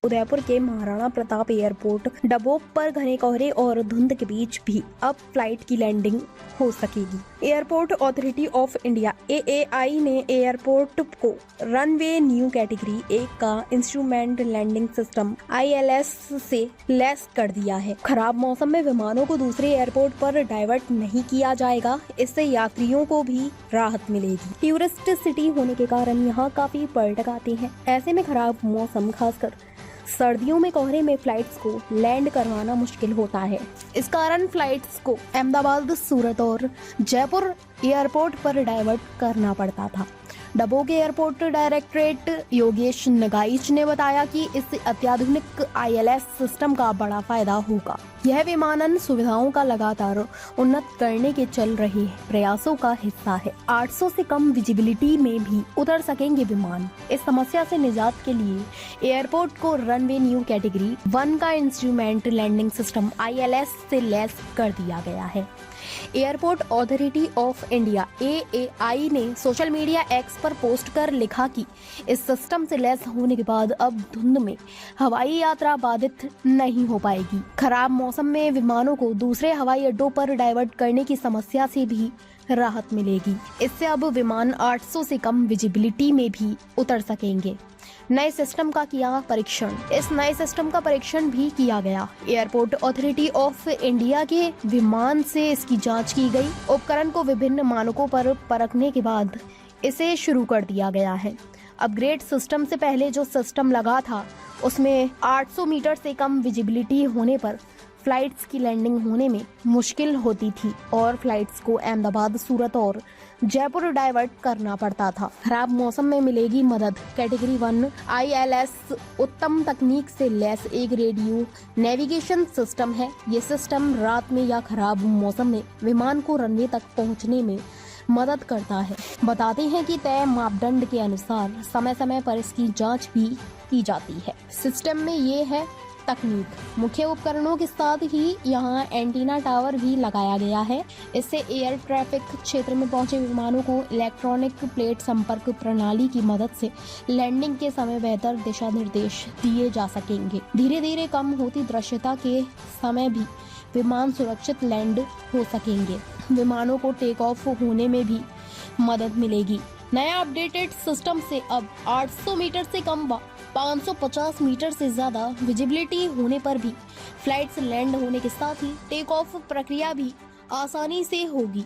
उदयपुर के महाराणा प्रताप एयरपोर्ट डबोक पर घने कोहरे और धुंध के बीच भी अब फ्लाइट की लैंडिंग हो सकेगी। Airport authority of India (AAI) ने एयरपोर्ट को रनवे न्यू कैटेगरी 1 का इंस्ट्रूमेंट लैंडिंग सिस्टम (ILS) से लैस कर दिया है। खराब मौसम में विमानों को दूसरे एयरपोर्ट पर डाइवर्ट नहीं किया जाएगा। इससे यात्रियों को भी राहत मिलेगी। टूरिस्ट सिटी होने के कारण यहाँ काफी पर्यटक आते हैं। ऐसे में खराब मौसम, खासकर सर्दियों में कोहरे में फ्लाइट्स को लैंड करवाना मुश्किल होता है। इस कारण फ्लाइट्स को अहमदाबाद, सूरत और जयपुर एयरपोर्ट पर डाइवर्ट करना पड़ता था। डबोक एयरपोर्ट डायरेक्टरेट योगेश नगाइच ने बताया कि इस अत्याधुनिक ILS सिस्टम का बड़ा फायदा होगा। यह विमानन सुविधाओं का लगातार उन्नत करने के चल रहे प्रयासों का हिस्सा है। 800 से कम विजिबिलिटी में भी उतर सकेंगे विमान। इस समस्या से निजात के लिए एयरपोर्ट को रनवे न्यू कैटेगरी 1 का इंस्ट्रूमेंट लैंडिंग सिस्टम (ILS) से लैस कर दिया गया है। Airport authority of India (AAI) ने सोशल मीडिया X पर पोस्ट कर लिखा कि इस सिस्टम से लैस होने के बाद अब धुंध में हवाई यात्रा बाधित नहीं हो पाएगी। खराब मौसम में विमानों को दूसरे हवाई अड्डों पर डाइवर्ट करने की समस्या से भी राहत मिलेगी। इससे अब विमान 800 से कम विजिबिलिटी में भी उतर सकेंगे। नए सिस्टम का किया परीक्षण। इस नए सिस्टम का परीक्षण भी किया गया। एयरपोर्ट अथॉरिटी ऑफ इंडिया के विमान से इसकी जांच की गई। उपकरण को विभिन्न मानकों पर परखने के बाद इसे शुरू कर दिया गया है। अपग्रेड सिस्टम से पहले जो सिस्टम लगा था उसमें 800 मीटर से कम विजिबिलिटी होने पर फ्लाइट्स की लैंडिंग होने में मुश्किल होती थी और फ्लाइट्स को अहमदाबाद, सूरत और जयपुर डाइवर्ट करना पड़ता था। खराब मौसम में मिलेगी मदद। कैटेगरी 1 ILS उत्तम तकनीक से लैस एक रेडियो नेविगेशन सिस्टम है। ये सिस्टम रात में या खराब मौसम में विमान को रनवे तक पहुंचने में मदद करता है। बताते हैं कि तय मापदंड के अनुसार समय समय पर इसकी जांच भी की जाती है। सिस्टम में ये है तकनीक। मुख्य उपकरणों के साथ ही यहाँ एंटीना टावर भी लगाया गया है। इससे एयर ट्रैफिक क्षेत्र में पहुंचे विमानों को इलेक्ट्रॉनिक प्लेट संपर्क प्रणाली की मदद से लैंडिंग के समय बेहतर दिशा निर्देश दिए जा सकेंगे। धीरे धीरे कम होती दृश्यता के समय भी विमान सुरक्षित लैंड हो सकेंगे। विमानों को टेक ऑफ होने में भी मदद मिलेगी। नया अपडेटेड सिस्टम से अब 800 मीटर से कम 550 मीटर से ज्यादा विजिबिलिटी होने पर भी फ्लाइट्स लैंड होने के साथ ही टेक ऑफ प्रक्रिया भी आसानी से होगी।